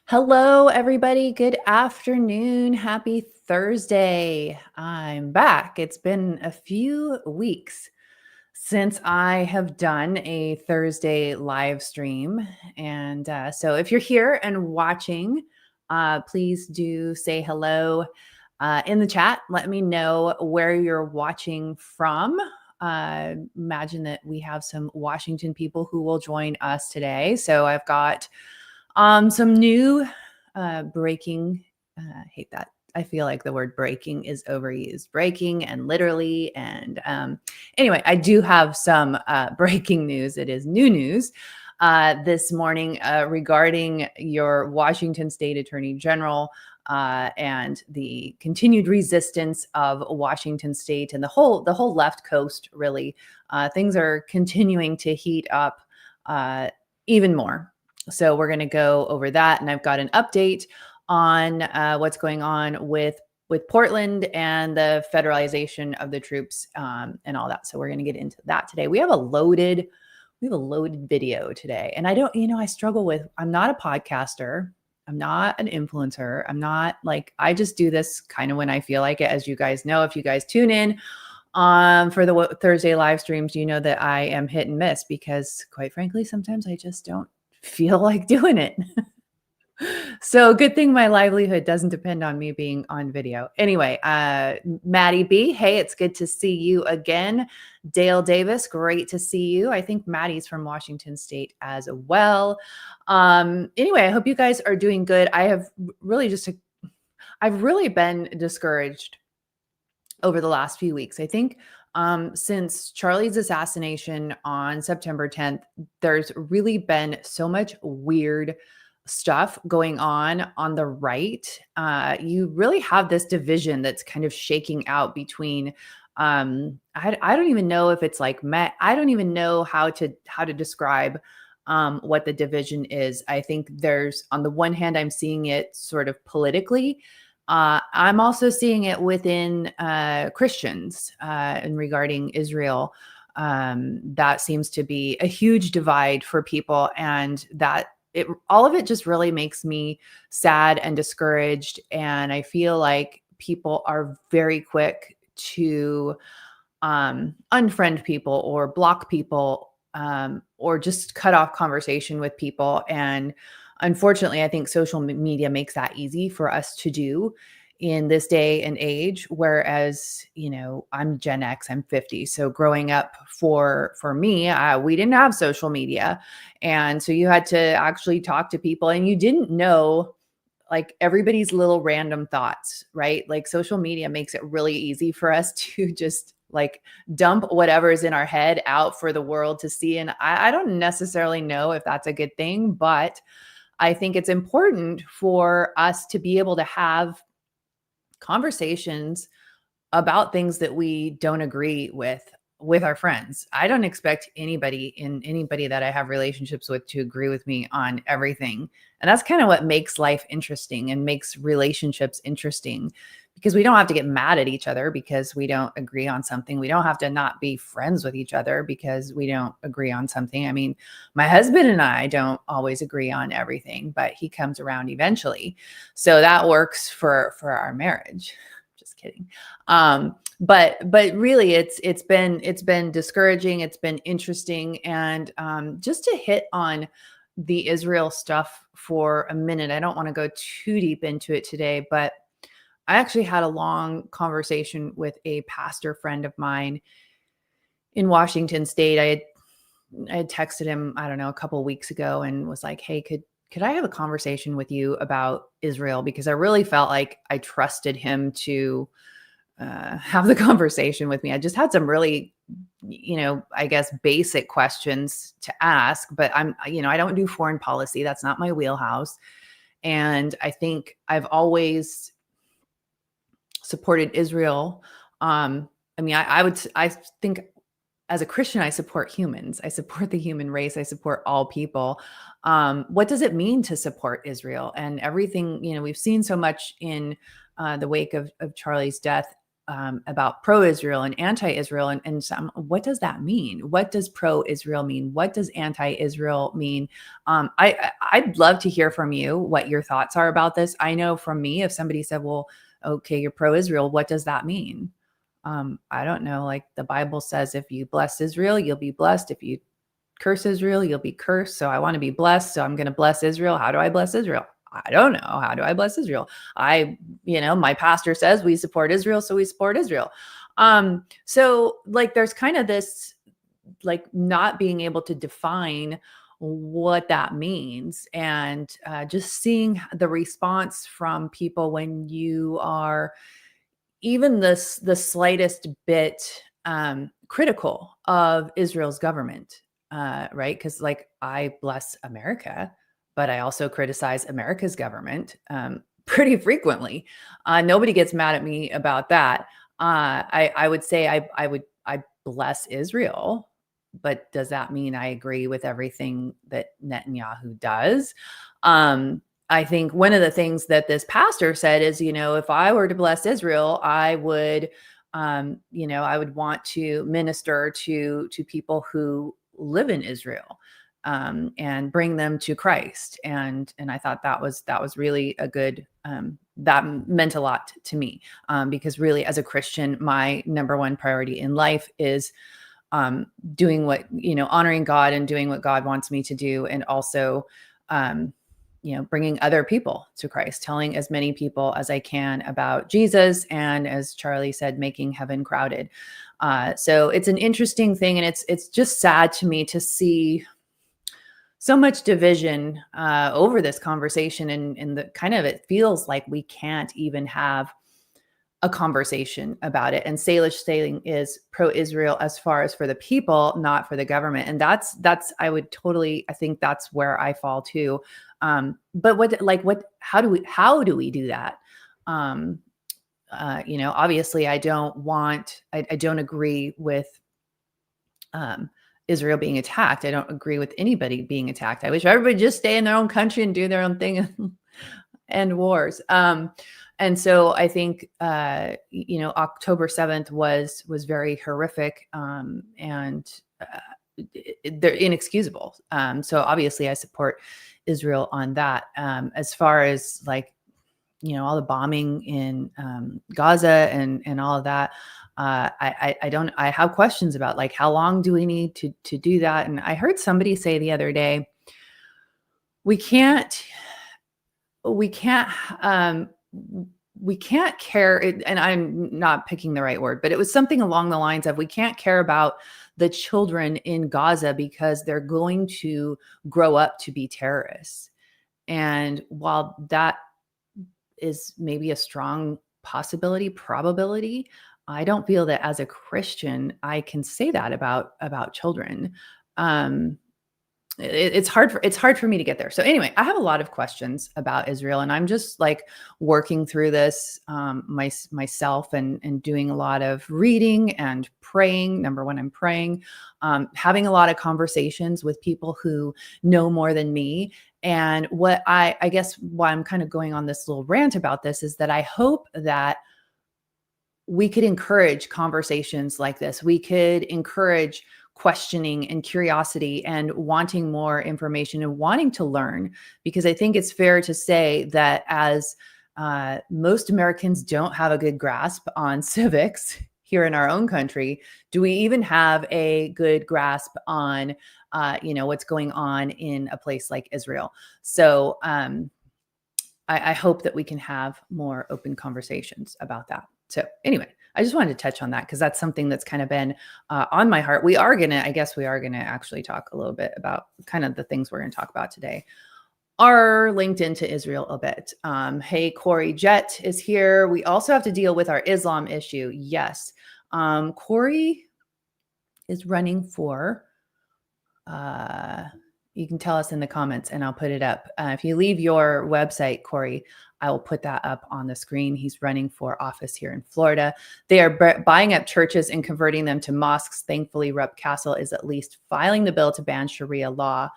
Hello, everybody. Good afternoon. Happy Thursday. I'm back. It's been a few weeks since I have done a Thursday live stream. And so if you're here and watching, please do say hello in the chat. Let me know where you're watching from. Imagine that we have some Washington people who will join us today. So I've got some new breaking. I hate that. I feel like the word breaking is overused. Breaking and literally. And anyway, I do have some breaking news. It is new news this morning regarding your Washington State Attorney General and the continued resistance of Washington State and the whole left coast. Really, things are continuing to heat up even more. So we're going to go over that, and I've got an update on what's going on with Portland and the federalization of the troops and all that. So we're going to get into that today. We have a loaded video today, and I struggle with. I'm not a podcaster. I'm not an influencer. I'm not I just do this kind of when I feel like it. As you guys know, if you guys tune in for the Thursday live streams, you know that I am hit and miss because, quite frankly, sometimes I just don't feel like doing it. So good thing my livelihood doesn't depend on me being on video. Anyway, Maddie B, hey, it's good to see you again. Dale Davis, great to see you. I think Maddie's from Washington State as well. Anyway, I hope you guys are doing good. I've really been discouraged over the last few weeks. I think since Charlie's assassination on September 10th, there's really been so much weird stuff going on the right. You really have this division that's kind of shaking out between I don't even know if it's I don't even know how to describe what the division is. I think there's, on the one hand, I'm seeing it sort of politically. I'm also seeing it within Christians and regarding Israel. That seems to be a huge divide for people, and all of it just really makes me sad and discouraged. And I feel like people are very quick to unfriend people or block people or just cut off conversation with people. And unfortunately, I think social media makes that easy for us to do in this day and age. Whereas, I'm Gen X, I'm 50. So growing up for me, we didn't have social media. And so you had to actually talk to people, and you didn't know everybody's little random thoughts, right? Social media makes it really easy for us to just dump whatever's in our head out for the world to see. And I don't necessarily know if that's a good thing, but I think it's important for us to be able to have conversations about things that we don't agree with our friends. I don't expect anybody that I have relationships with to agree with me on everything. And that's kind of what makes life interesting and makes relationships interesting, because we don't have to get mad at each other because we don't agree on something. We don't have to not be friends with each other because we don't agree on something. I mean, my husband and I don't always agree on everything, but he comes around eventually. So that works for our marriage. Just kidding. But really it's been discouraging. It's been interesting. And just to hit on the Israel stuff for a minute, I don't want to go too deep into it today, but I actually had a long conversation with a pastor friend of mine in Washington State. I had texted him, I don't know, a couple of weeks ago, and was like, hey, could I have a conversation with you about Israel? Because I really felt like I trusted him to have the conversation with me. I just had some really, I guess, basic questions to ask, but I don't do foreign policy. That's not my wheelhouse. And I think I've always supported Israel. I think as a Christian, I support humans. I support the human race. I support all people. What does it mean to support Israel? And everything, we've seen so much in the wake of Charlie's death. about pro-Israel and anti-Israel, and some, what does that mean? What does pro-Israel mean? What does anti-Israel mean? I'd love to hear from you what your thoughts are about this. I know from me, if somebody said, well, okay, you're pro-Israel, what does that mean? I don't know. Like the Bible says, if you bless Israel, you'll be blessed. If you curse Israel, you'll be cursed. So I want to be blessed. So I'm going to bless Israel. How do I bless Israel? I don't know. How do I bless Israel? My pastor says we support Israel, so we support Israel. So like there's kind of this like not being able to define what that means, and just seeing the response from people when you are even the slightest bit critical of Israel's government, right? Because like I bless America, but I also criticize America's government pretty frequently. Nobody gets mad at me about that. I would say I bless Israel, but does that mean I agree with everything that Netanyahu does? I think one of the things that this pastor said is, if I were to bless Israel, I would, I would want to minister to people who live in Israel, and bring them to Christ. And I thought that was really a good, that meant a lot to me, because really as a Christian, my number one priority in life is doing what, honoring God and doing what God wants me to do. And also, bringing other people to Christ, telling as many people as I can about Jesus. And as Charlie said, making heaven crowded. So it's an interesting thing. And it's just sad to me to see so much division over this conversation. And the kind of, it feels like we can't even have a conversation about it. And Salish saying is pro-Israel as far as for the people, not for the government. And that's, I think that's where I fall too. But how do we do that? Obviously I don't agree with, Israel being attacked. I don't agree with anybody being attacked. I wish everybody just stay in their own country and do their own thing and end wars. And so I think, October 7th was very horrific, and they're inexcusable. So obviously I support Israel on that. As far as like, all the bombing in Gaza and all of that, I have questions about like, how long do we need to do that? And I heard somebody say the other day, we can't care, and I'm not picking the right word, but it was something along the lines of, we can't care about the children in Gaza because they're going to grow up to be terrorists. And while that is maybe a strong probability, I don't feel that as a Christian, I can say that about children. It's hard for me to get there. So anyway, I have a lot of questions about Israel, and I'm just like working through this myself and doing a lot of reading and praying. Number one, I'm praying, having a lot of conversations with people who know more than me. And what I guess why I'm kind of going on this little rant about this is that I hope that we could encourage conversations like this. We could encourage questioning and curiosity and wanting more information and wanting to learn, because I think it's fair to say that as most Americans don't have a good grasp on civics here in our own country, do we even have a good grasp on what's going on in a place like Israel? So I hope that we can have more open conversations about that. So anyway, I just wanted to touch on that because that's something that's kind of been on my heart. We are going to actually talk a little bit about kind of the things we're going to talk about today are linked into Israel a bit. Hey, Corey Jett is here. We also have to deal with our Islam issue. Yes. Corey is running for, you can tell us in the comments and I'll put it up. If you leave your website, Corey, I will put that up on the screen. He's running for office here in Florida. They are buying up churches and converting them to mosques. Thankfully, Rep. Castle is at least filing the bill to ban Sharia law.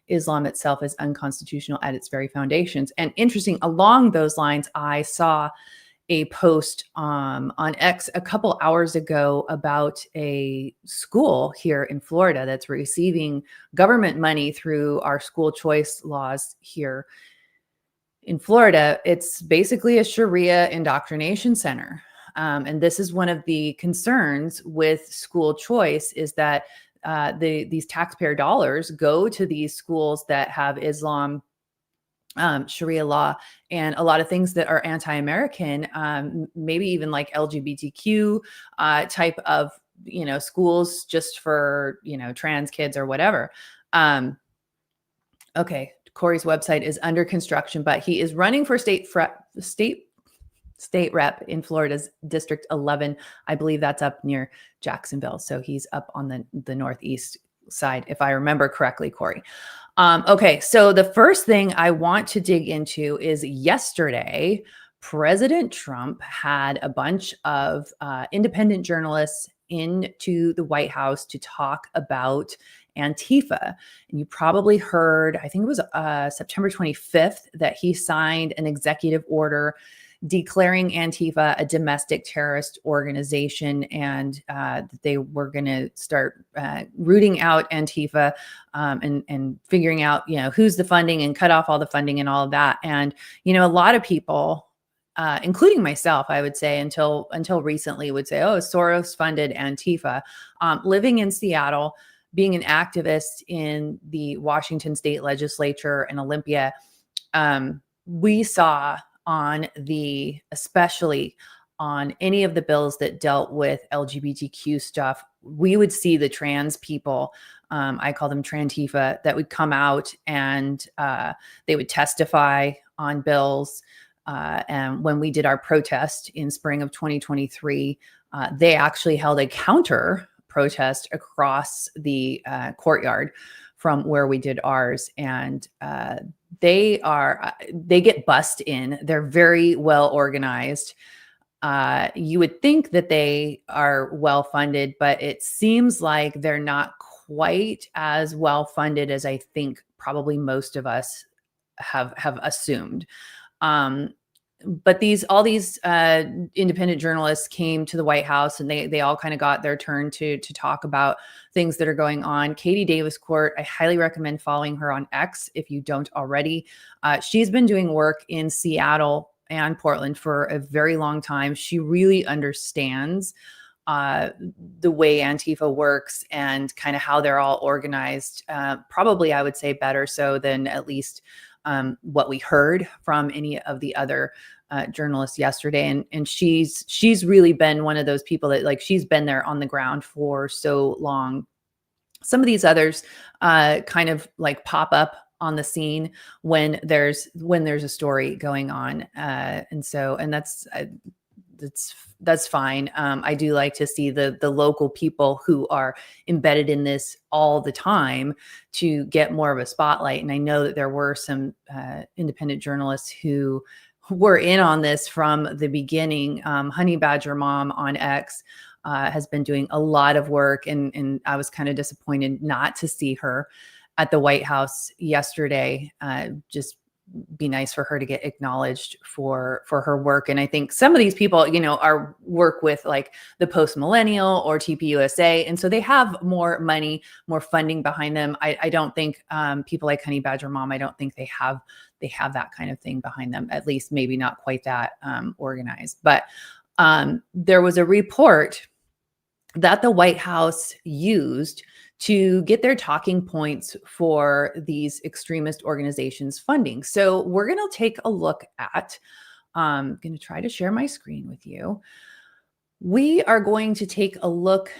Islam itself is unconstitutional at its very foundations. And interesting, along those lines, I saw a post on X a couple hours ago about a school here in Florida that's receiving government money through our school choice laws here in Florida. It's basically a Sharia indoctrination center. And this is one of the concerns with school choice, is that these taxpayer dollars go to these schools that have Islam, Sharia law, and a lot of things that are anti-American, maybe even like LGBTQ type of, schools just for, trans kids or whatever. Okay, Corey's website is under construction, but he is running for state rep in Florida's District 11. I believe that's up near Jacksonville. So he's up on the northeast side, if I remember correctly, Corey. Okay, so the first thing I want to dig into is yesterday, President Trump had a bunch of independent journalists into the White House to talk about Antifa. And you probably heard, I think it was September 25th, that he signed an executive order declaring Antifa a domestic terrorist organization, and they were going to start rooting out Antifa and figuring out, who's the funding, and cut off all the funding and all of that. And, a lot of people, including myself, I would say until recently, would say, oh, Soros-funded Antifa. Living in Seattle, being an activist in the Washington state legislature and Olympia, we saw especially on any of the bills that dealt with LGBTQ stuff, we would see the trans people, I call them Trantifa, that would come out and they would testify on bills. And when we did our protest in spring of 2023, they actually held a counter protest across the courtyard from where we did ours. And they get bussed in. They're very well organized. You would think that they are well funded, but it seems like they're not quite as well funded as I think probably most of us have assumed. But all these independent journalists came to the White House, and they all kind of got their turn to talk about things that are going on. Katie Davis Court, I highly recommend following her on X if you don't already. She's been doing work in Seattle and Portland for a very long time. She really understands the way Antifa works and kind of how they're all organized. Probably, I would say, better so than at least what we heard from any of the other journalists yesterday. And she's really been one of those people that, she's been there on the ground for so long. Some of these others kind of pop up on the scene when there's a story going on. And that's fine. I do like to see the local people who are embedded in this all the time to get more of a spotlight. And I know that there were some independent journalists who were in on this from the beginning. Honey Badger Mom on X has been doing a lot of work, and I was kind of disappointed not to see her at the White House yesterday. Just be nice for her to get acknowledged for her work. And I think some of these people, are work with the Post Millennial or TPUSA. And so they have more money, more funding behind them. I don't think people like Honey Badger Mom, I don't think they have that kind of thing behind them, at least maybe not quite that organized. But there was a report that the White House used to get their talking points for these extremist organizations' funding. So we're going to take a look at, I'm going to try to share my screen with you. We are going to take a look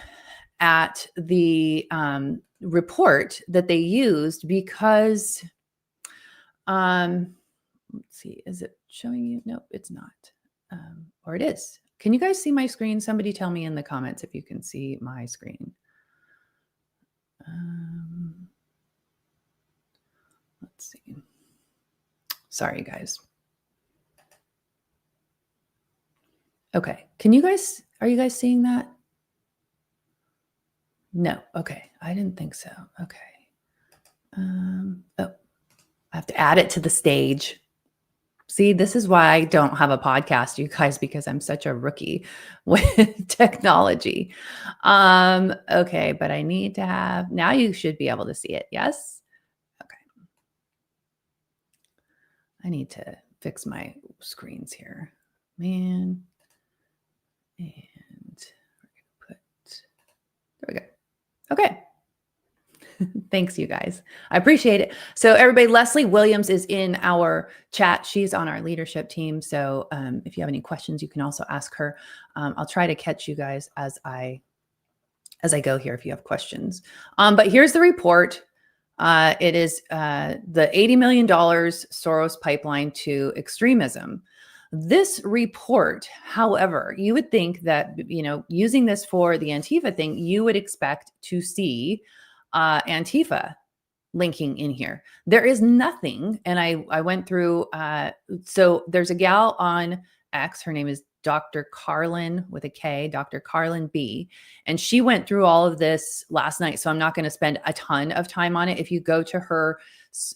at the report that they used because, let's see, is it showing you? Nope, it's not. Or it is. Can you guys see my screen? Somebody tell me in the comments if you can see my screen. Let's see. Sorry, guys. Okay. Are you guys seeing that? No. Okay. I didn't think so. Okay. Oh, I have to add it to the stage. See, this is why I don't have a podcast, you guys, because I'm such a rookie with technology. Okay, but I need to have, now you should be able to see it. Yes? Okay. I need to fix my screens here. Man. And we're going to put, there we go. Okay. Thanks, you guys. I appreciate it. So everybody, Leslie Williams is in our chat. She's on our leadership team. So if you have any questions, you can also ask her. I'll try to catch you guys as I go here if you have questions. But here's the report. It is the $80 million Soros pipeline to extremism. This report, however, you would think that, using this for the Antifa thing, you would expect to see Antifa linking in here. There is nothing. And I went through, so there's a gal on X, her name is Dr. Carlin with a K, Dr. Carlin B. And she went through all of this last night. So I'm not going to spend a ton of time on it. If you go to her,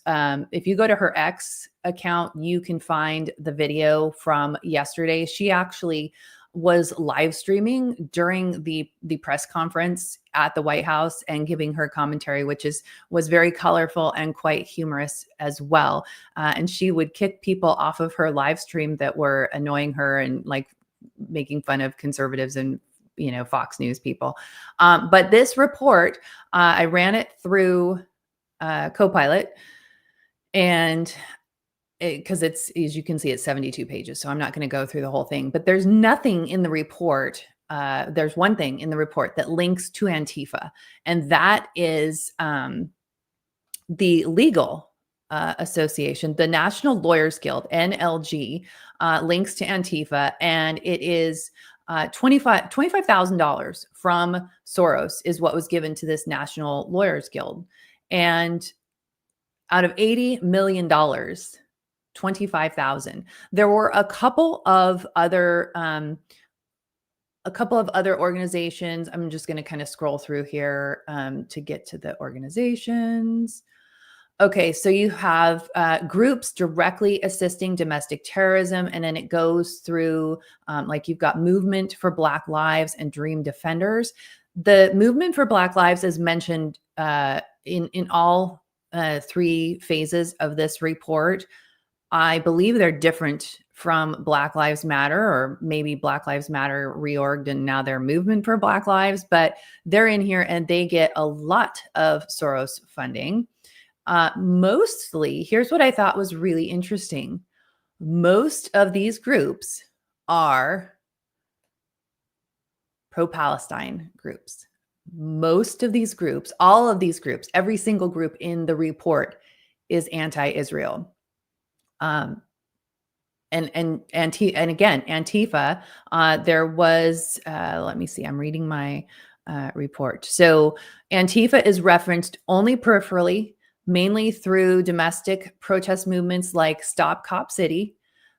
X account, you can find the video from yesterday. She actually was live streaming during the press conference at the White House and giving her commentary, which was very colorful and quite humorous as well. And she would kick people off of her live stream that were annoying her and like making fun of conservatives and Fox News people. But this report, I ran it through Copilot, and because it's, as you can see, it's 72 pages. So I'm not going to go through the whole thing, but there's nothing in the report. There's one thing in the report that links to Antifa, and that is the legal association, the National Lawyers Guild, NLG, links to Antifa, and it is $25,000 from Soros is what was given to this National Lawyers Guild. And out of $80 million, 25,000. There were a couple of other organizations. I'm just going to kind of scroll through here to get to the organizations. Okay, so you have groups directly assisting domestic terrorism, and then it goes through like you've got Movement for Black Lives and Dream Defenders. The Movement for Black Lives is mentioned in all three phases of this report. I believe they're different from Black Lives Matter, or maybe Black Lives Matter reorged and now they're Movement for Black Lives, but they're in here and they get a lot of Soros funding. Mostly, here's what I thought was really interesting. Most of these groups are pro-Palestine groups. Most of these groups, all of these groups, every single group in the report is anti-Israel. And again, Antifa, there was, let me see, I'm reading my report. So Antifa is referenced only peripherally, mainly through domestic protest movements like Stop Cop City.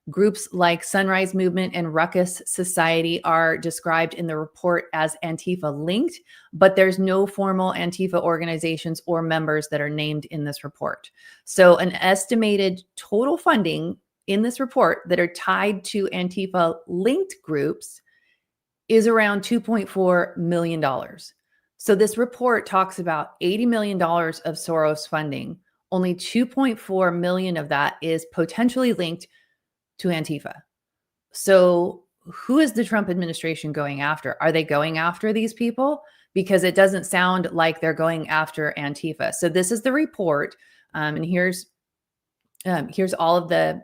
Groups like Sunrise Movement and Ruckus Society are described in the report as Antifa linked, but there's no formal Antifa organizations or members that are named in this report. So an estimated total funding in this report that are tied to Antifa linked groups is around $2.4 million. So this report talks about $80 million of Soros funding. Only $2.4 million of that is potentially linked to Antifa. So who is the Trump administration going after? Are they going after these people? Because it doesn't sound like they're going after Antifa. So this is the report. And here's all of the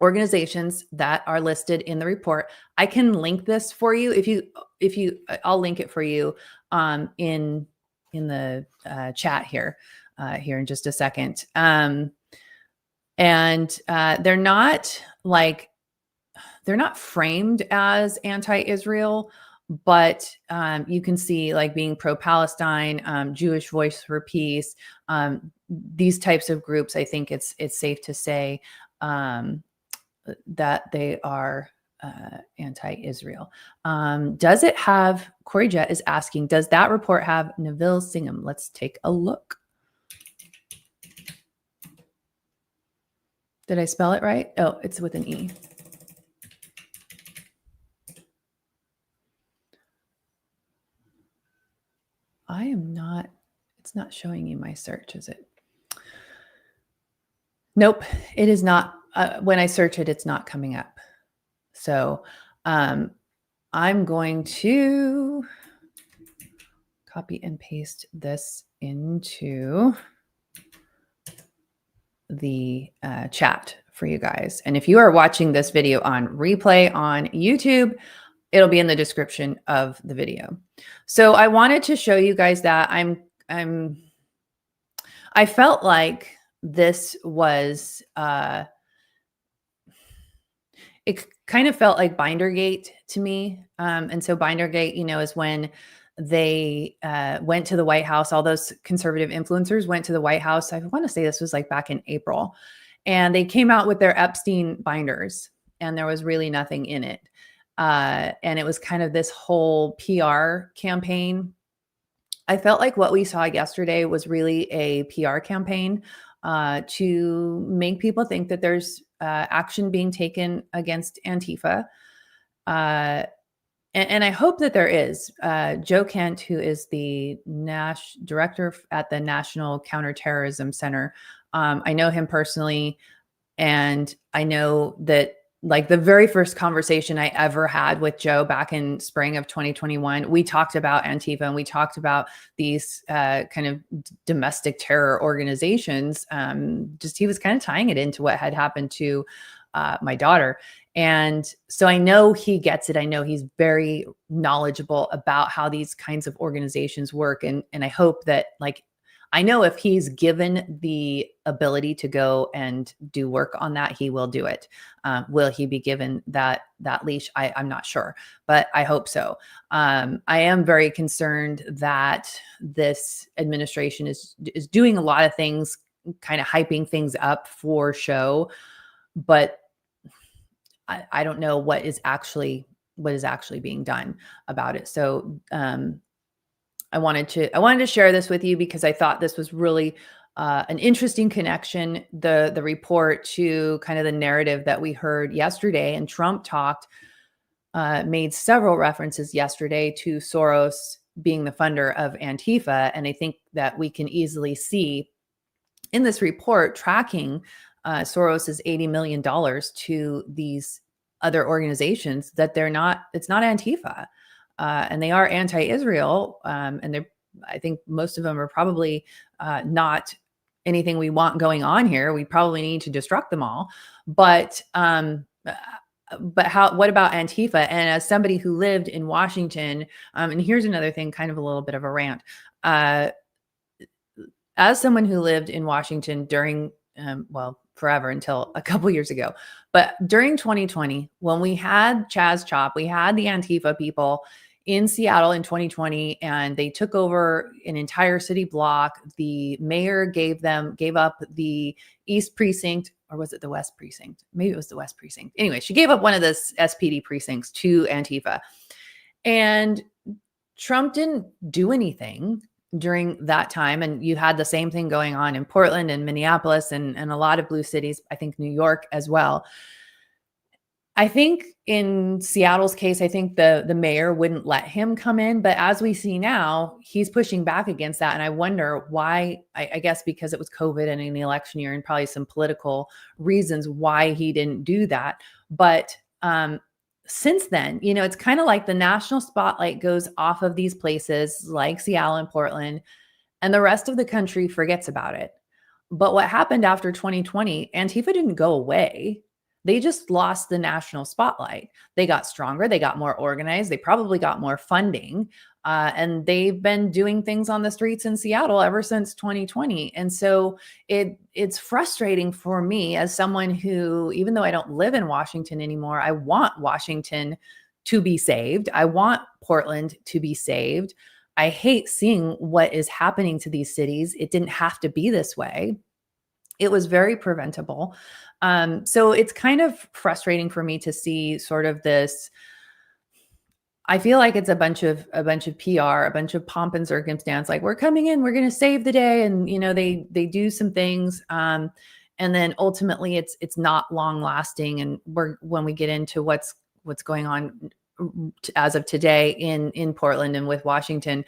organizations that are listed in the report. I can link this for you. I'll link it for you in the chat here in just a second. And they're not framed as anti-Israel, but you can see like being pro-Palestine, Jewish Voice for Peace, these types of groups. I think it's safe to say that they are anti-Israel. Does it have, Corey Jett is asking, does that report have Neville Singham? Let's take a look. Did I spell it right? Oh, it's with an E. I am not, it's not showing you my search, is it? Nope, it is not. When I search it, it's not coming up. So I'm going to copy and paste this into the chat for you guys. And if you are watching this video on replay on YouTube, it'll be in the description of the video. So I wanted to show you guys that I felt like this was it kind of felt like Bindergate to me. And so Bindergate, is when they went to the White House. All those conservative influencers went to the White House. I want to say this was like back in April. And they came out with their Epstein binders, and there was really nothing in it. And it was kind of this whole PR campaign. I felt like what we saw yesterday was really a PR campaign to make people think that there's action being taken against Antifa. And I hope that there is. Joe Kent, who is the director at the National Counterterrorism Center, I know him personally, and I know that like the very first conversation I ever had with Joe back in spring of 2021, we talked about Antifa and we talked about these kind of domestic terror organizations. Just he was kind of tying it into what had happened to my daughter. And so I know he gets it. I know he's very knowledgeable about how these kinds of organizations work. And I hope that I know if he's given the ability to go and do work on that, he will do it. Will he be given that leash? I'm not sure, but I hope so. I am very concerned that this administration is doing a lot of things, kind of hyping things up for show, but I don't know what is actually being done about it. So I wanted to share this with you because I thought this was really an interesting connection, the report to kind of the narrative that we heard yesterday. And Trump made several references yesterday to Soros being the funder of Antifa. And I think that we can easily see in this report tracking Soros's $80 million to these other organizations that it's not Antifa. And they are anti-Israel, and I think most of them are probably not anything we want going on here. We probably need to destruct them all. But what about Antifa? And as somebody who lived in Washington, and here's another thing, kind of a little bit of a rant. As someone who lived in Washington during, forever until a couple years ago, but during 2020, when we had Chaz Chop, we had the Antifa people in Seattle in 2020, and they took over an entire city block. The mayor gave up the East Precinct, or was it the West Precinct? Maybe it was the West Precinct. Anyway, she gave up one of the SPD precincts to Antifa. And Trump didn't do anything during that time. And you had the same thing going on in Portland and Minneapolis and a lot of blue cities, I think New York as well. I think in Seattle's case, I think the mayor wouldn't let him come in. But as we see now, he's pushing back against that. And I wonder why, I guess because it was COVID and in the election year and probably some political reasons why he didn't do that. But since then, it's kind of like the national spotlight goes off of these places like Seattle and Portland, and the rest of the country forgets about it. But what happened after 2020, Antifa didn't go away. They just lost the national spotlight. They got stronger. They got more organized. They probably got more funding. And they've been doing things on the streets in Seattle ever since 2020. And so it's frustrating for me as someone who, even though I don't live in Washington anymore, I want Washington to be saved. I want Portland to be saved. I hate seeing what is happening to these cities. It didn't have to be this way. It was very preventable. So it's kind of frustrating for me to see sort of this. I feel like it's a bunch of PR, a bunch of pomp and circumstance. Like, we're coming in, we're going to save the day, and they do some things. And then ultimately it's not long lasting. And when we get into what's going on as of today in Portland and with Washington,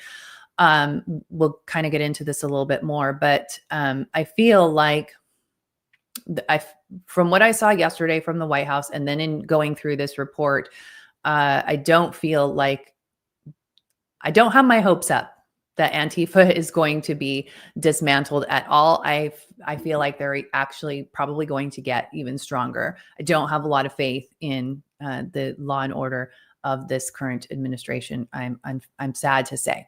we'll kind of get into this a little bit more, but I feel like from what I saw yesterday from the White House, and then in going through this report, I don't have my hopes up that Antifa is going to be dismantled at all. I feel like they're actually probably going to get even stronger. I don't have a lot of faith in the law and order of this current administration. I'm sad to say.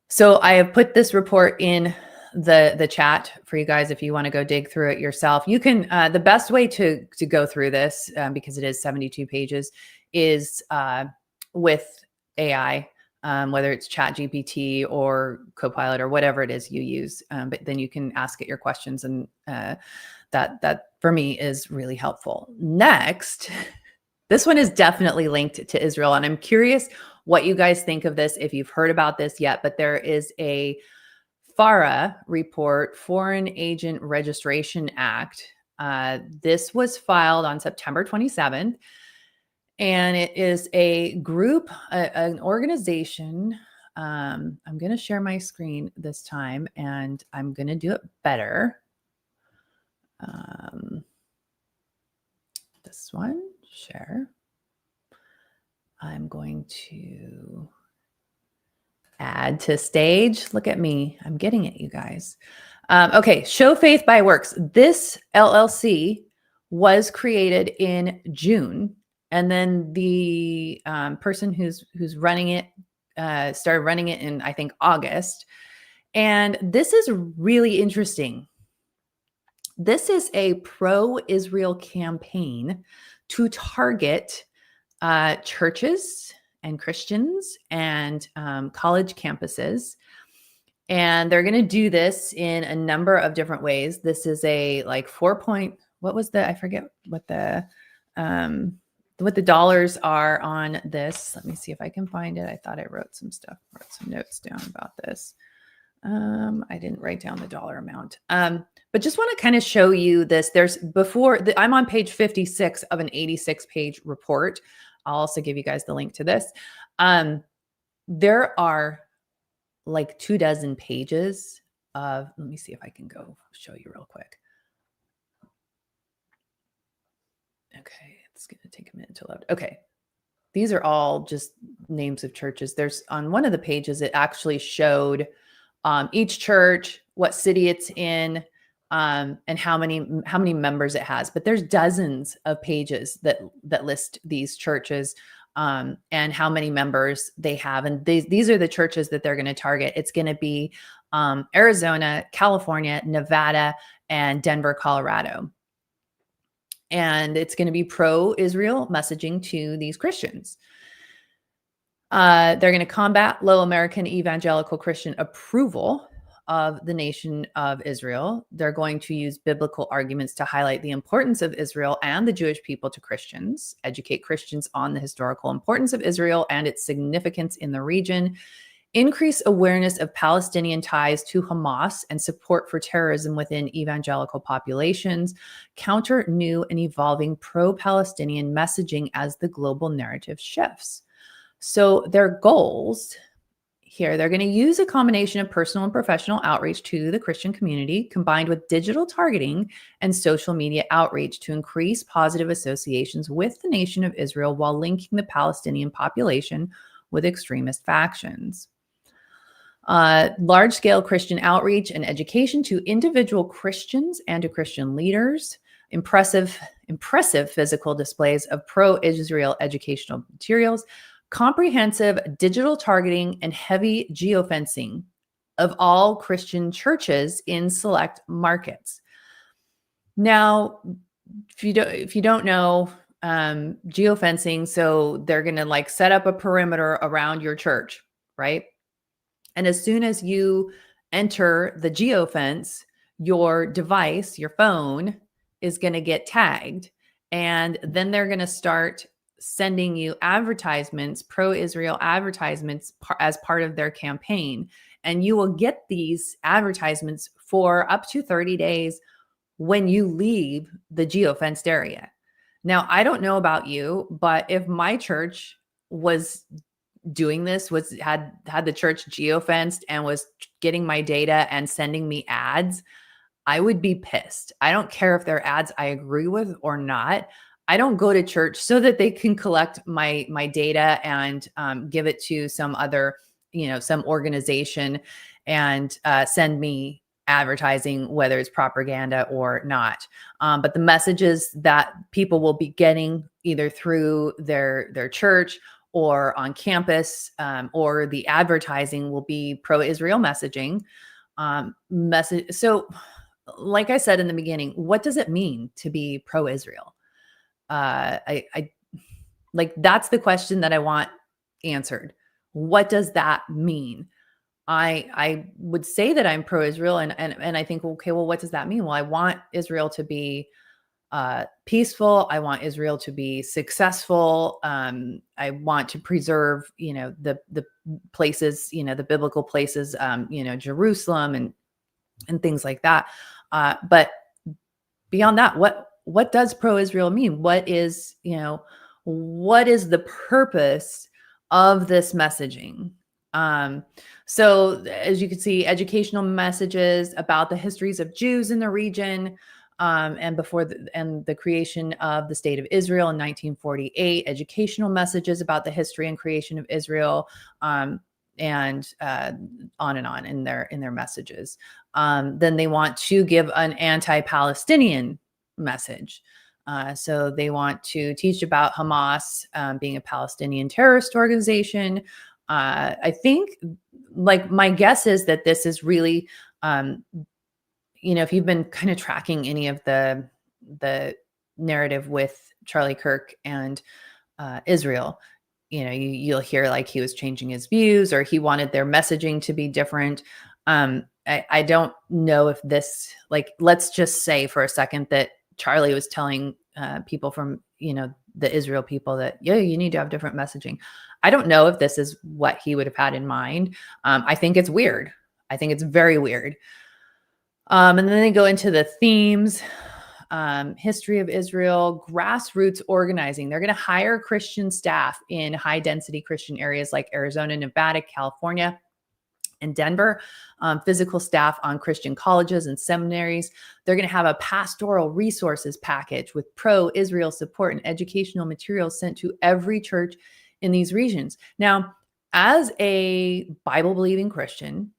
So I have put this report in the chat for you guys if you want to go dig through it yourself. You can the best way to go through this, because it is 72 pages, is with AI, whether it's ChatGPT or Copilot or whatever it is you use. But then you can ask it your questions, and that for me is really helpful. Next, this one is definitely linked to Israel, and I'm curious what you guys think of this, if you've heard about this yet. But there is a FARA report, Foreign Agent Registration Act. This was filed on September 27th. And it is a group, an organization. I'm going to share my screen this time, and I'm going to do it better. This one, share. I'm going to add to stage. Look at me. I'm getting it, you guys. Okay, Show Faith by Works. This LLC was created in June. And then the person who's running it started running it in, I think, August. And this is really interesting. This is a pro-Israel campaign to target churches and Christians and college campuses. And they're going to do this in a number of different ways. This is a like I forget what the dollars are on this. Let me see if I can find it. I thought I wrote some notes down about this. I didn't write down the dollar amount. But just want to kind of show you this. I'm on page 56 of an 86-page report. I'll also give you guys the link to this. There are like 24 pages of, let me see if I can go show you real quick. Okay. It's going to take a minute to load. Okay. These are all just names of churches. There's on one of the pages, it actually showed each church, what city it's in, and how many members it has. But there's dozens of pages that list these churches and how many members they have. And these are the churches that they're going to target. It's going to be Arizona, California, Nevada, and Denver, Colorado. And it's going to be pro-Israel messaging to these Christians. They're going to combat low American evangelical Christian approval of the nation of Israel. They're going to use biblical arguments to highlight the importance of Israel and the Jewish people to Christians, educate Christians on the historical importance of Israel and its significance in the region, increase awareness of Palestinian ties to Hamas and support for terrorism within evangelical populations, counter new and evolving pro-Palestinian messaging as the global narrative shifts. So their goals here, they're going to use a combination of personal and professional outreach to the Christian community combined with digital targeting and social media outreach to increase positive associations with the nation of Israel while linking the Palestinian population with extremist factions. Large-scale Christian outreach and education to individual Christians and to Christian leaders, impressive physical displays of pro-Israel educational materials, comprehensive digital targeting, and heavy geofencing of all Christian churches in select markets. Now, if you don't know geofencing, so they're going to like set up a perimeter around your church, right? And as soon as you enter the geofence, your device, your phone, is going to get tagged. And then they're going to start sending you advertisements, pro-Israel advertisements as part of their campaign. and you will get these advertisements for up to 30 days when you leave the geofenced area. Now, I don't know about you, but if my church was doing this, had the church geofenced and was getting my data and sending me ads, I would be pissed. I don't care if they're ads I agree with or not. I don't go to church so that they can collect my data and give it to some other, some organization and send me advertising, whether it's propaganda or not. But the messages that people will be getting either through their church or on campus, or the advertising will be pro-Israel messaging. So, like I said in the beginning, what does it mean to be pro-Israel? I like, that's the question that I want answered. What does that mean? I would say that I'm pro-Israel, and I think, okay, well, what does that mean? Well, I want Israel to be peaceful. I want Israel to be successful. I want to preserve, the places, the biblical places, Jerusalem and things like that. But beyond that, what does pro-Israel mean? What is the purpose of this messaging? So as you can see, educational messages about the histories of Jews in the region, and before the creation of the state of Israel in 1948, educational messages about the history and creation of Israel, and on and on in their messages. Then they want to give an anti-Palestinian message. So they want to teach about Hamas being a Palestinian terrorist organization. I think, like, my guess is that this is really, if you've been kind of tracking any of the narrative with Charlie Kirk and Israel, you'll hear like he was changing his views or he wanted their messaging to be different. I don't know if this, like, let's just say for a second that Charlie was telling people from, the Israel people that, yeah, you need to have different messaging. I don't know if this is what he would have had in mind. I think it's weird. I think it's very weird. And then they go into the themes, history of Israel, grassroots organizing. They're going to hire Christian staff in high density Christian areas like Arizona, Nevada, California, and Denver, physical staff on Christian colleges and seminaries. They're going to have a pastoral resources package with pro-Israel support and educational materials sent to every church in these regions. Now, as a Bible-believing Christian,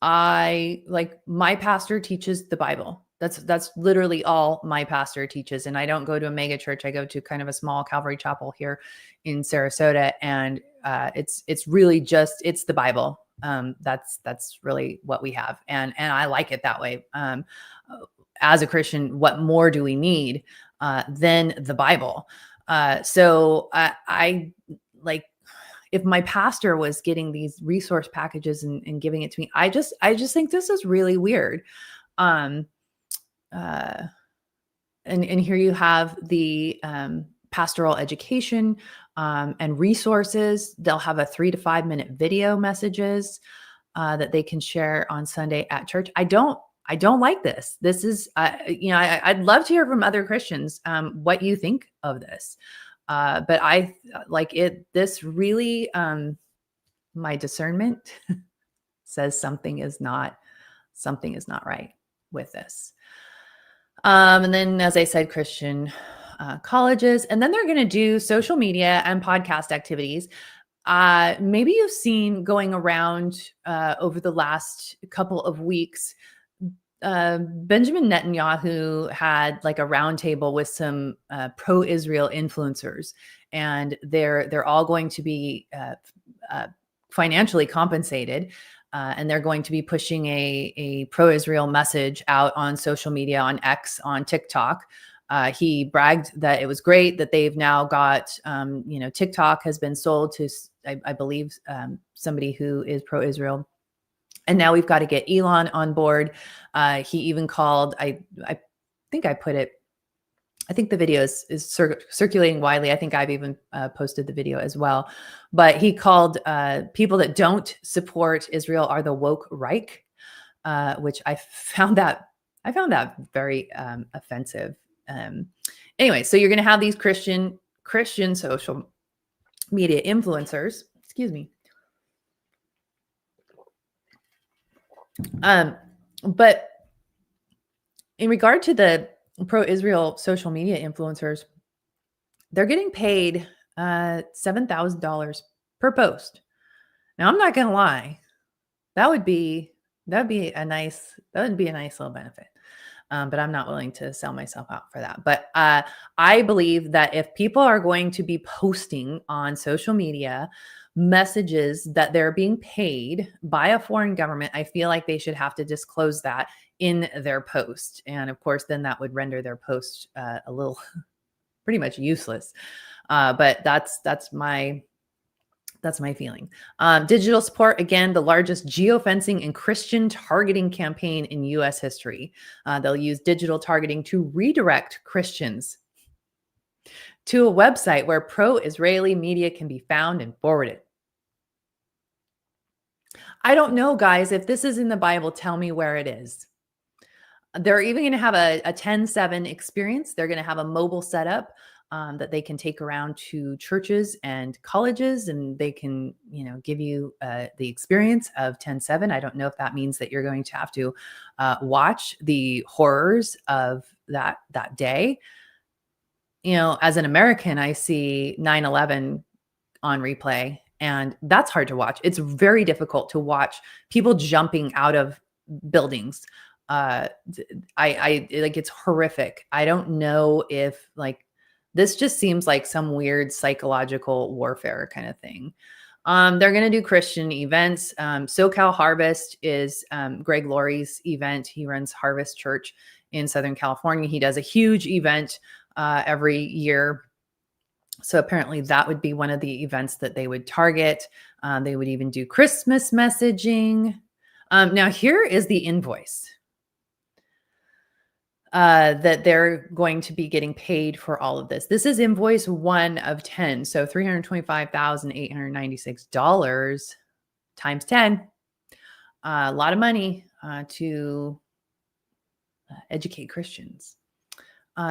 my pastor teaches the Bible. That's literally all my pastor teaches. And I don't go to a mega church. I go to kind of a small Calvary chapel here in Sarasota. And it's really just, it's the Bible. That's really what we have. And I like it that way. As a Christian, what more do we need than the Bible? So I like, if my pastor was getting these resource packages and giving it to me, I just think this is really weird. And here you have the pastoral education and resources. They'll have a 3 to 5 minute video messages that they can share on Sunday at church. I don't like this. This is, I'd love to hear from other Christians what you think of this. But I like it. This really, my discernment says something is not right with this. And then, as I said, Christian colleges, and then they're going to do social media and podcast activities. Maybe you've seen going around over the last couple of weeks, Benjamin Netanyahu had like a roundtable with some pro-Israel influencers, and they're all going to be financially compensated, and they're going to be pushing a pro-Israel message out on social media, on X, on TikTok. He bragged that it was great that they've now got, TikTok has been sold to, I believe, somebody who is pro-Israel. And now we've got to get Elon on board. He even called, I think I put it I think the video is circulating widely. I think I've even posted the video as well. But he called people that don't support Israel are the woke Reich, which I found that very offensive. Anyway, so you're going to have these Christian social media influencers. Excuse me. But in regard to the pro-Israel social media influencers, they're getting paid $7,000 per post. Now, I'm not going to lie, that would be a nice little benefit. But I'm not willing to sell myself out for that. But I believe that if people are going to be posting on social media messages that they're being paid by a foreign government, I feel like they should have to disclose that in their post. And of course, then that would render their post a little pretty much useless. But that's my feeling. Digital support, again, the largest geofencing and Christian targeting campaign in U.S. history. They'll use digital targeting to redirect Christians to a website where pro-Israeli media can be found and forwarded. I don't know, guys. If this is in the Bible, tell me where it is. They're even going to have a 10/7 experience. They're going to have a mobile setup that they can take around to churches and colleges, and they can, give you the experience of 10/7. I don't know if that means that you're going to have to watch the horrors of that day. As an American, I see 9/11 on replay, and that's hard to watch. It's very difficult to watch people jumping out of buildings. I like, it's horrific. I don't know if this just seems like some weird psychological warfare kind of thing. They're going to do Christian events. SoCal Harvest is Greg Laurie's event. He runs Harvest Church in Southern California. He does a huge event every year. So apparently that would be one of the events that they would target. They would even do Christmas messaging. Now here is the invoice that they're going to be getting paid for all of this. This is invoice 1 of 10. So $325,896 times 10. A lot of money to educate Christians.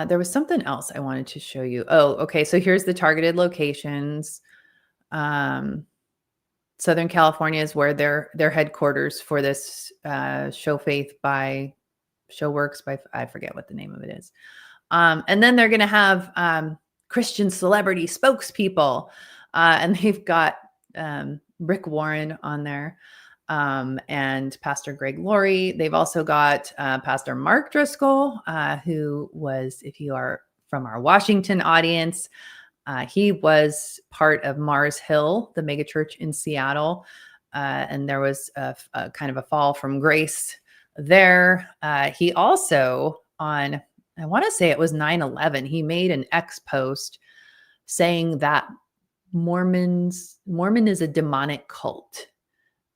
There was something else I wanted to show you. Oh, okay. So here's the targeted locations. Southern California is where their headquarters for this Show Works by, I forget what the name of it is. And then they're going to have Christian celebrity spokespeople. And they've got Rick Warren on there and Pastor Greg Laurie. They've also got Pastor Mark Driscoll, who was, if you are from our Washington audience, he was part of Mars Hill, the megachurch in Seattle. And there was a kind of a fall from grace there. He also I want to say it was 9/11, he made an X post saying that Mormon is a demonic cult.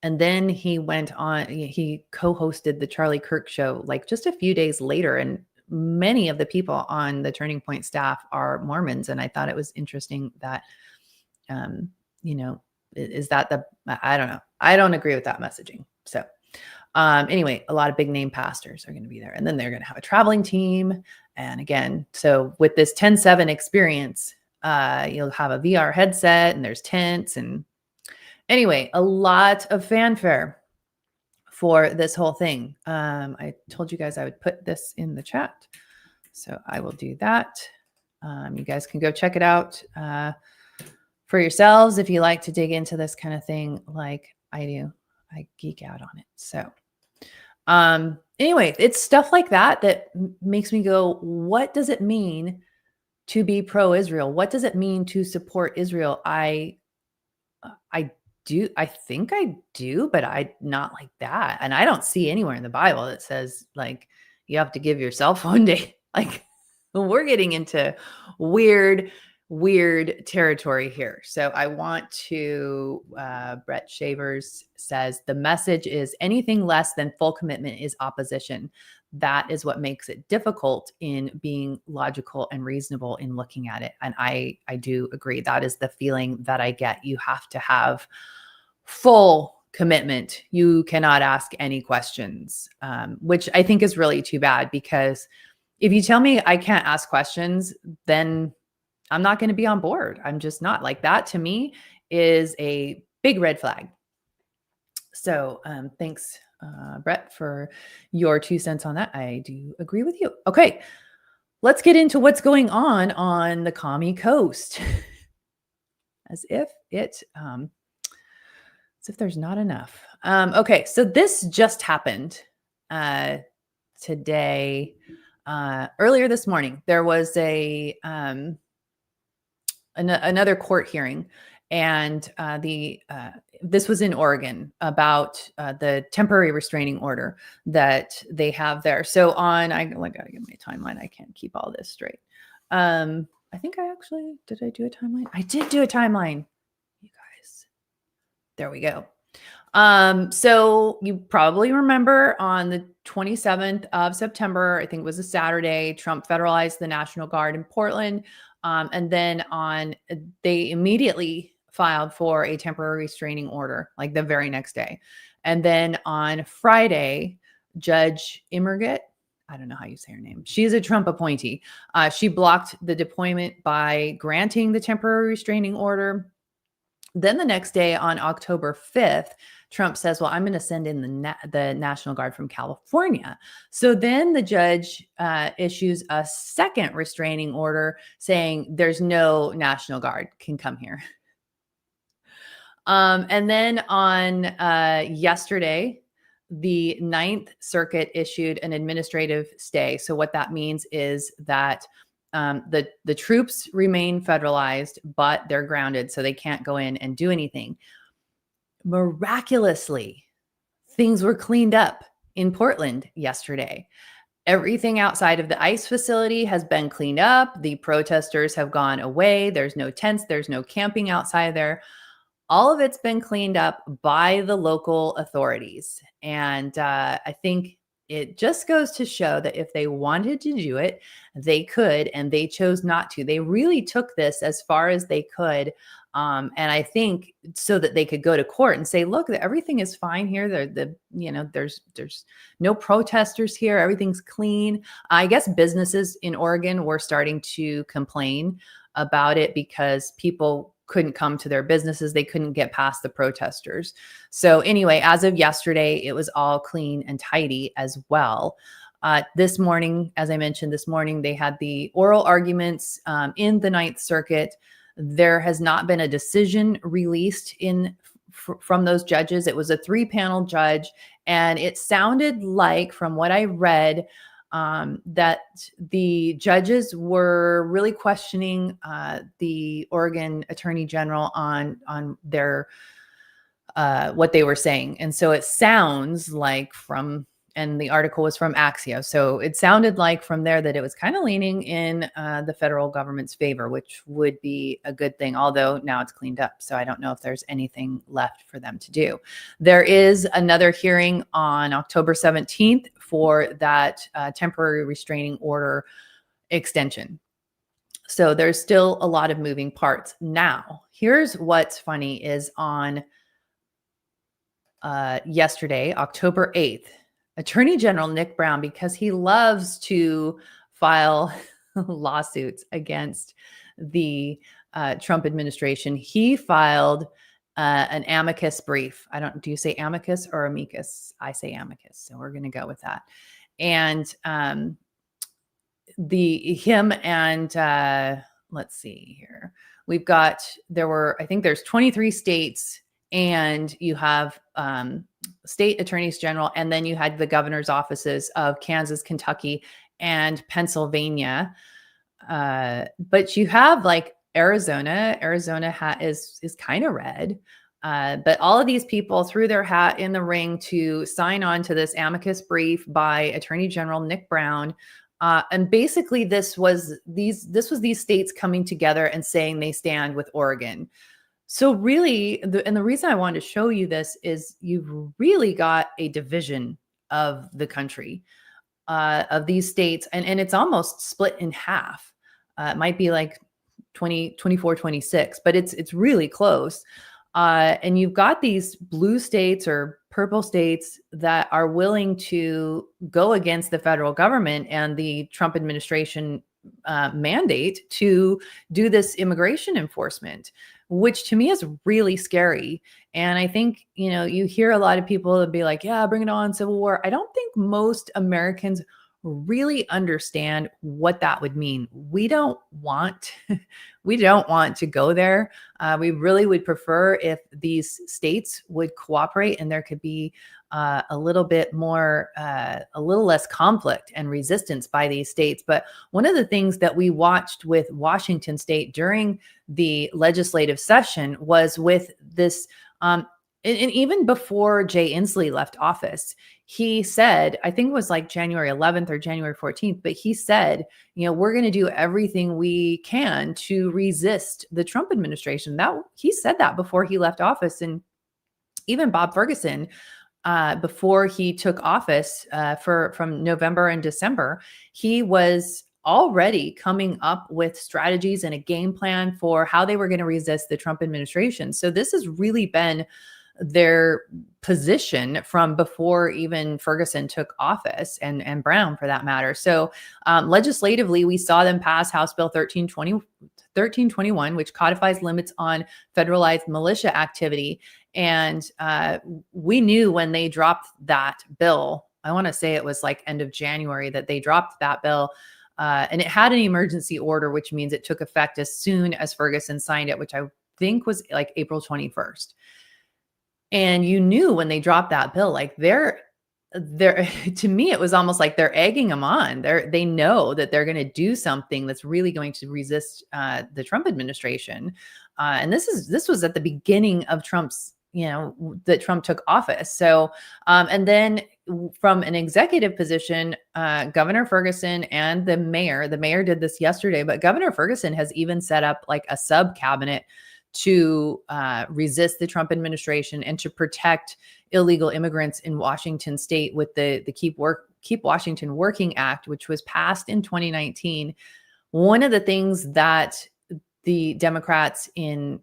And then he went on, he co-hosted the Charlie Kirk show just a few days later. And many of the people on the Turning Point staff are Mormons. And I thought it was interesting that, is that I don't know. I don't agree with that messaging. So anyway, a lot of big name pastors are going to be there. And then they're going to have a traveling team. And again, so with this 10/7 experience, you'll have a VR headset and there's tents. And anyway, a lot of fanfare for this whole thing. I told you guys I would put this in the chat. So I will do that. You guys can go check it out for yourselves if you like to dig into this kind of thing like I do. I geek out on it. So anyway, it's stuff like that makes me go, what does it mean to be pro-Israel? What does it mean to support Israel? I think I do, but I not like that. And I don't see anywhere in the Bible that says you have to give your cell phone data. We're getting into weird territory here. So I want to, Brett Shavers says, the message is anything less than full commitment is opposition. that is what makes it difficult in being logical and reasonable in looking at it. And I do agree. That is the feeling that I get. You have to have full commitment. You cannot ask any questions, which I think is really too bad, because if you tell me I can't ask questions, then I'm not going to be on board. I'm just not. Like, that to me is a big red flag. So thanks, Brett, for your 2 cents on that. I do agree with you. Okay, let's get into what's going on the commie coast. As if there's not enough. Okay, so this just happened today. Earlier this morning, there was another court hearing, and this was in Oregon about the temporary restraining order that they have there. So I gotta get my timeline. I can't keep all this straight. I think did I do a timeline? I did do a timeline. You guys, there we go. So you probably remember on the 27th of September, I think it was a Saturday, Trump federalized the National Guard in Portland. And then they immediately filed for a temporary restraining order, like the very next day. And then on Friday, Judge Immerget, I don't know how you say her name. She's a Trump appointee. She blocked the deployment by granting the temporary restraining order. Then the next day, on October 5th, Trump says, well, I'm going to send in the National Guard from California. So then the judge issues a second restraining order saying there's no National Guard can come here. And then on yesterday, the Ninth Circuit issued an administrative stay. So what that means is that the troops remain federalized, but they're grounded, so they can't go in and do anything. Miraculously, things were cleaned up in Portland yesterday. Everything outside of the ICE facility has been cleaned up. The protesters have gone away. There's no tents. There's no camping outside there. All of it's been cleaned up by the local authorities. And I think it just goes to show that if they wanted to do it, they could, and they chose not to. They really took this as far as they could. And I think so that they could go to court and say, look, everything is fine here. There's no protesters here. Everything's clean. I guess businesses in Oregon were starting to complain about it because people couldn't come to their businesses. They couldn't get past the protesters. So anyway, as of yesterday, it was all clean and tidy as well. This morning, as I mentioned, they had the oral arguments in the Ninth Circuit. There has not been a decision released from those judges. It was a 3-panel judge, and it sounded like, from what I read, that the judges were really questioning the Oregon Attorney General on their what they were saying. And so it sounds like and the article was from Axio. So it sounded like from there that it was kind of leaning in the federal government's favor, which would be a good thing, although now it's cleaned up. So I don't know if there's anything left for them to do. There is another hearing on October 17th for that temporary restraining order extension. So there's still a lot of moving parts. Now, here's what's funny is on yesterday, October 8th, Attorney General Nick Brown, because he loves to file lawsuits against the Trump administration, he filed an amicus brief. Do you say amicus or amicus? I say amicus, so we're going to go with that. And let's see here. I think there's 23 states, and you have state attorneys general, and then you had the governor's offices of Kansas, Kentucky, and Pennsylvania. But you have like Arizona. Arizona is kind of red. But all of these people threw their hat in the ring to sign on to this amicus brief by Attorney General Nick Brown. And basically this was these states coming together and saying they stand with Oregon. So really, the reason I wanted to show you this is you've really got a division of the country. of these states, and it's almost split in half. It might be like 24, 26, but it's really close. And you've got these blue states or purple states that are willing to go against the federal government and the Trump administration mandate to do this immigration enforcement, which to me is really scary. And I think, you hear a lot of people that be like, yeah, bring it on, civil war. I don't think most Americans really understand what that would mean. We don't want we don't want to go there. We really would prefer if these states would cooperate and there could be a little bit more, a little less conflict and resistance by these states. But one of the things that we watched with Washington State during the legislative session was with this, and even before Jay Inslee left office, he said, I think it was like January 11th or January 14th, but he said, we're going to do everything we can to resist the Trump administration. That he said that before he left office. And even Bob Ferguson, before he took office from November and December, he was already coming up with strategies and a game plan for how they were going to resist the Trump administration. So this has really been their position from before even Ferguson took office, and Brown for that matter. So legislatively, we saw them pass House Bill 1321, which codifies limits on federalized militia activity. And we knew when they dropped that bill, I want to say it was like end of January that they dropped that bill. And it had an emergency order, which means it took effect as soon as Ferguson signed it, which I think was like April 21st. And you knew when they dropped that bill, like they're to me, it was almost like they're egging them on. They know that they're going to do something that's really going to resist the Trump administration. And this was at the beginning of Trump's, that Trump took office. So, and then from an executive position, Governor Ferguson and the mayor did this yesterday, but Governor Ferguson has even set up like a sub cabinet to resist the Trump administration and to protect illegal immigrants in Washington State with the Keep Washington Working Act, which was passed in 2019. One of the things that the Democrats in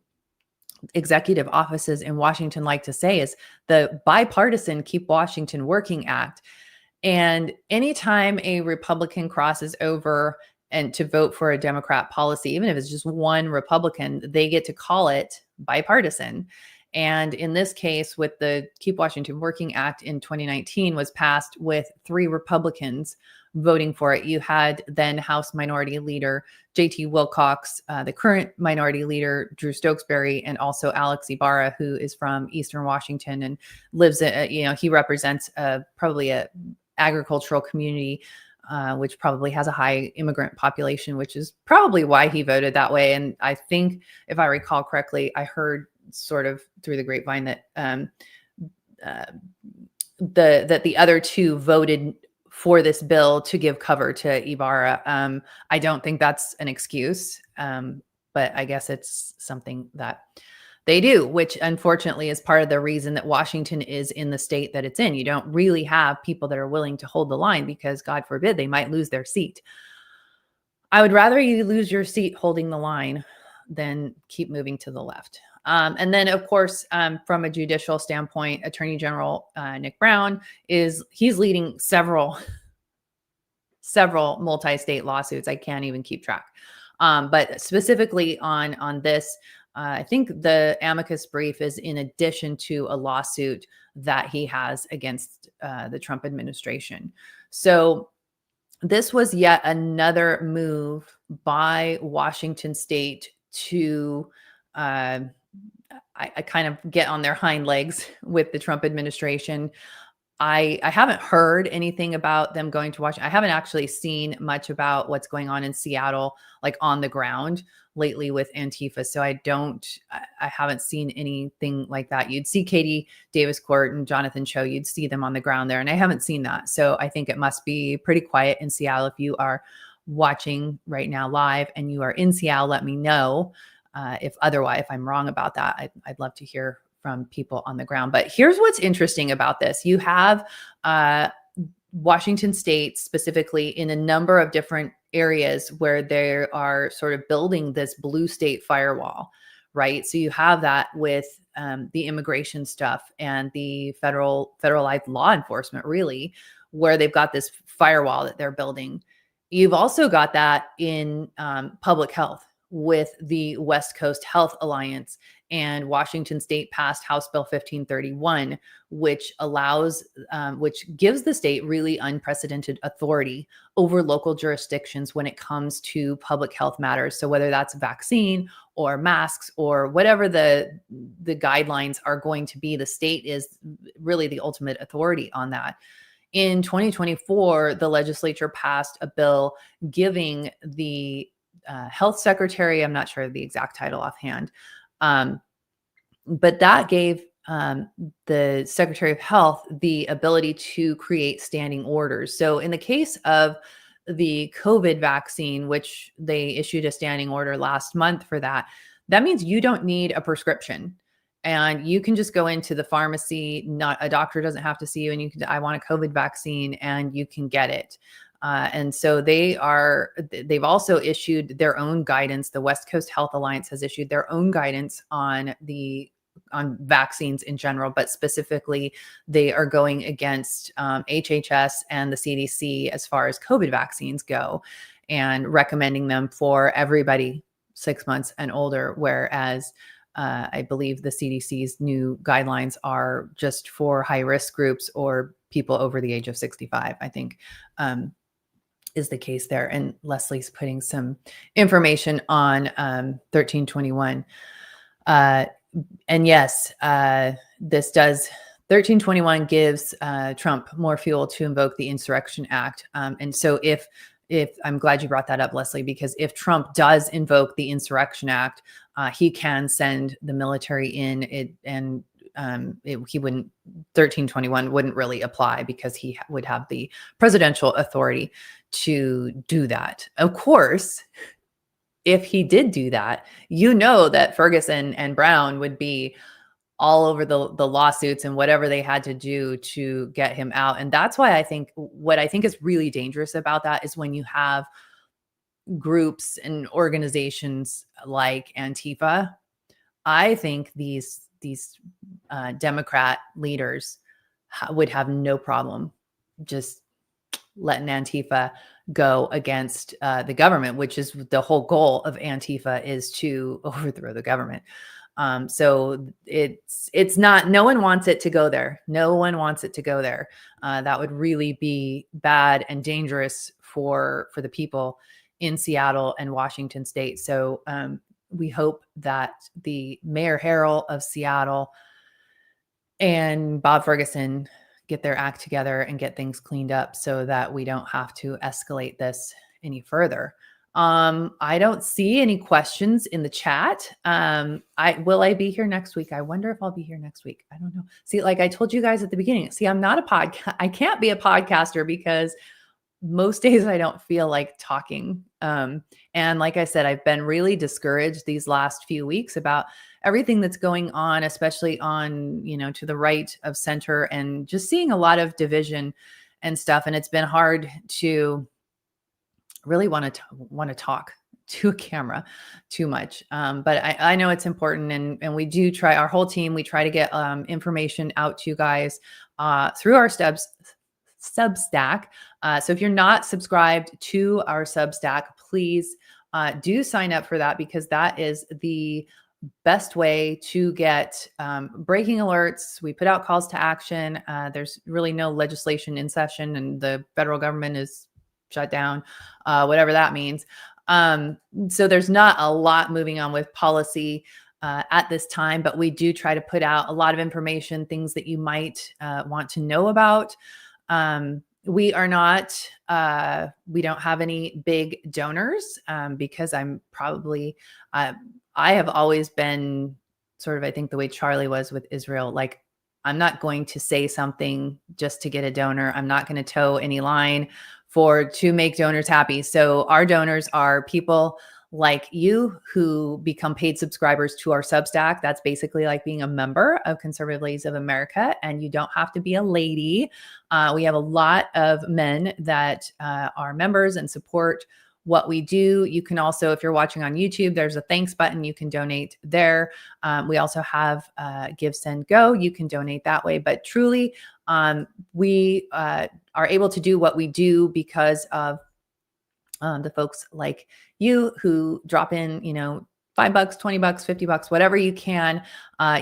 executive offices in Washington like to say is the bipartisan Keep Washington Working Act. And anytime a Republican crosses over and to vote for a Democrat policy, even if it's just one Republican, they get to call it bipartisan. And in this case, with the Keep Washington Working Act in 2019 was passed with 3 Republicans voting for it. You had then House Minority Leader J.T. Wilcox, the current Minority Leader Drew Stokesbury, and also Alex Ibarra, who is from Eastern Washington and lives, he represents probably a agricultural community, which probably has a high immigrant population, which is probably why he voted that way. And I think, if I recall correctly, I heard sort of through the grapevine that that the other 2 voted for this bill to give cover to Ibarra. I don't think that's an excuse, but I guess it's something that they do, which unfortunately is part of the reason that Washington is in the state that it's in. You don't really have people that are willing to hold the line because, God forbid, they might lose their seat. I would rather you lose your seat holding the line than keep moving to the left. And then, of course, from a judicial standpoint, Attorney General Nick Brown he's leading several multi-state lawsuits. I can't even keep track. But specifically on this, I think the amicus brief is in addition to a lawsuit that he has against the Trump administration. So this was yet another move by Washington State to I kind of get on their hind legs with the Trump administration. I haven't heard anything about them going to Washington. I haven't actually seen much about what's going on in Seattle, like on the ground lately with Antifa. So I haven't seen anything like that. You'd see Katie Davis Court and Jonathan Cho, you'd see them on the ground there. And I haven't seen that. So I think it must be pretty quiet in Seattle. If you are watching right now live and you are in Seattle, let me know. If I'm wrong about that, I'd love to hear from people on the ground. But here's what's interesting about this. You have Washington State, specifically in a number of different areas where they are sort of building this blue state firewall, right? So you have that with the immigration stuff and the federalized law enforcement, really, where they've got this firewall that they're building. You've also got that in public health with the West Coast Health Alliance, and Washington State passed House Bill 1531, which gives the state really unprecedented authority over local jurisdictions when it comes to public health matters. So whether that's vaccine or masks or whatever the guidelines are going to be, the state is really the ultimate authority on that. In 2024, the legislature passed a bill giving the health secretary, I'm not sure the exact title offhand, but that gave the Secretary of Health the ability to create standing orders. So in the case of the COVID vaccine, which they issued a standing order last month for that, that means you don't need a prescription. And you can just go into the pharmacy, not a doctor doesn't have to see you, and you can, I want a COVID vaccine, and you can get it. And so they've also issued their own guidance. The West Coast Health Alliance has issued their own guidance on vaccines in general, but specifically they are going against HHS and the CDC as far as COVID vaccines go, and recommending them for everybody 6 months and older, whereas I believe the CDC's new guidelines are just for high-risk groups or people over the age of 65, I think, is the case there. And Leslie's putting some information on 1321. And yes, 1321 gives Trump more fuel to invoke the Insurrection Act. And so if I'm glad you brought that up, Leslie, because if Trump does invoke the Insurrection Act, he can send the military in it, and he wouldn't, 1321 wouldn't really apply because he would have the presidential authority to do that. Of course, if he did do that, that Ferguson and Brown would be all over the lawsuits and whatever they had to do to get him out. And that's why what I think is really dangerous about that is when you have groups and organizations like Antifa. I think these Democrat leaders would have no problem just letting Antifa go against the government, which is the whole goal of Antifa, is to overthrow the government. So it's not, no one wants it to go there. No one wants it to go there. That would really be bad and dangerous for the people in Seattle and Washington State. So we hope that the Mayor Harrell of Seattle and Bob Ferguson get their act together and get things cleaned up so that we don't have to escalate this any further. I don't see any questions in the chat. Will I be here next week? I wonder if I'll be here next week. I don't know. See, like I told you guys at the beginning, I'm not a podcast. I can't be a podcaster because most days I don't feel like talking. And like I said, I've been really discouraged these last few weeks about everything that's going on, especially on, to the right of center, and just seeing a lot of division and stuff. And it's been hard to really want to talk to a camera too much. But I know it's important, and we do try, our whole team, we try to get information out to you guys through our Substack. So if you're not subscribed to our Substack, please do sign up for that, because that is the best way to get breaking alerts. We put out calls to action. There's really no legislation in session, and the federal government is shut down, whatever that means. So there's not a lot moving on with policy at this time, but we do try to put out a lot of information, things that you might want to know about. We are not, we don't have any big donors because I have always been sort of, I think, the way Charlie was with Israel. Like, I'm not going to say something just to get a donor. I'm not going to toe any line to make donors happy. So our donors are people like you who become paid subscribers to our Substack. That's basically like being a member of Conservative Ladies of America, and you don't have to be a lady. We have a lot of men that are members and support what we do. You can also, if you're watching on YouTube, there's a thanks button. You can donate there. We also have Give, Send, Go. You can donate that way. But truly, we are able to do what we do because of the folks like you who drop in, $5, $20, $50, whatever you can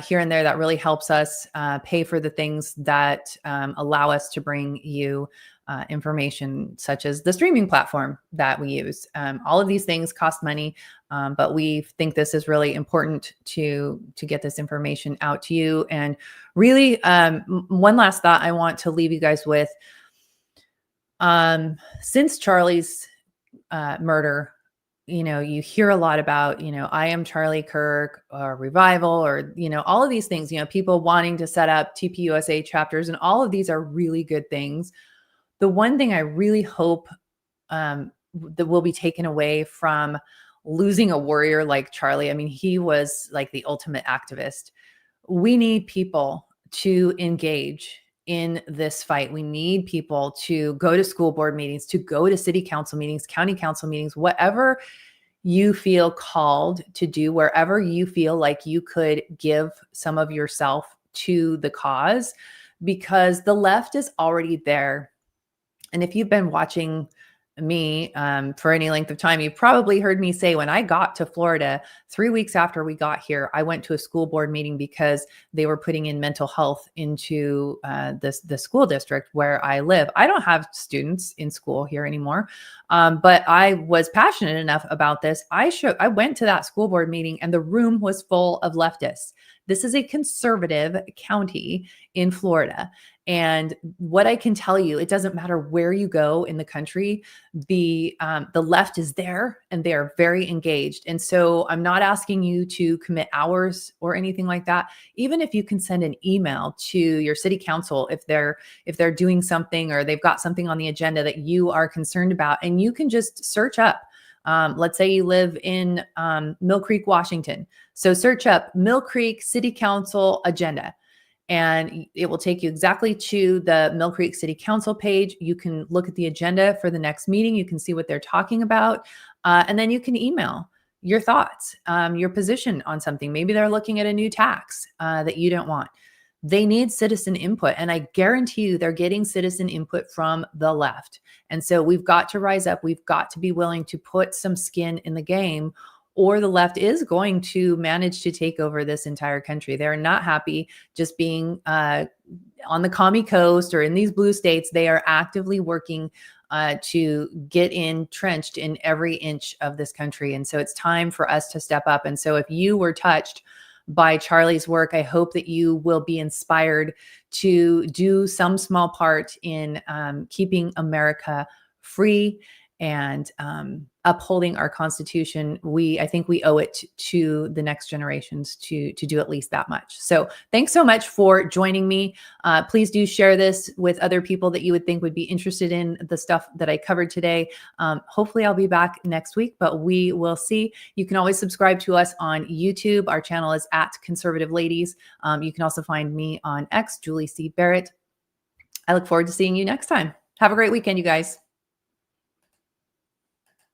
here and there. That really helps us pay for the things that allow us to bring you information, such as the streaming platform that we use. All of these things cost money, but we think this is really important to get this information out to you. And really, one last thought I want to leave you guys with. Since Charlie's murder, you hear a lot about, I am Charlie Kirk or revival or, all of these things, people wanting to set up TPUSA chapters, and all of these are really good things. The one thing I really hope that will be taken away from losing a warrior like Charlie, I mean, he was like the ultimate activist. We need people to engage in this fight. We need people to go to school board meetings, to go to city council meetings, county council meetings, whatever you feel called to do, wherever you feel like you could give some of yourself to the cause, because the left is already there. And if you've been watching me for any length of time, you probably heard me say when I got to Florida 3 weeks after we got here, I went to a school board meeting because they were putting in mental health into the school district where I live. I don't have students in school here anymore, but I was passionate enough about this. I went to that school board meeting and the room was full of leftists. This is a conservative county in Florida. And what I can tell you, it doesn't matter where you go in the country, the left is there and they are very engaged. And so I'm not asking you to commit hours or anything like that. Even if you can send an email to your city council, if they're doing something or they've got something on the agenda that you are concerned about, and you can just search up. Let's say you live in Mill Creek, Washington. So search up Mill Creek City Council agenda. And it will take you exactly to the Mill Creek City Council page. You can look at the agenda for the next meeting. You can see what they're talking about. And then you can email your thoughts, your position on something. Maybe they're looking at a new tax that you don't want. They need citizen input. And I guarantee you they're getting citizen input from the left. And so we've got to rise up. We've got to be willing to put some skin in the game, or the left is going to manage to take over this entire country. They're not happy just being on the commie coast or in these blue states. They are actively working to get entrenched in every inch of this country. And so it's time for us to step up. And so if you were touched by Charlie's work, I hope that you will be inspired to do some small part in keeping America free and upholding our Constitution. I think we owe it to the next generations to do at least that much. So thanks so much for joining me. Please do share this with other people that you would think would be interested in the stuff that I covered today. Hopefully I'll be back next week, but we will see. You can always subscribe to us on YouTube. Our channel is at Conservative Ladies. You can also find me on X, Julie C. Barrett. I look forward to seeing you next time. Have a great weekend, you guys.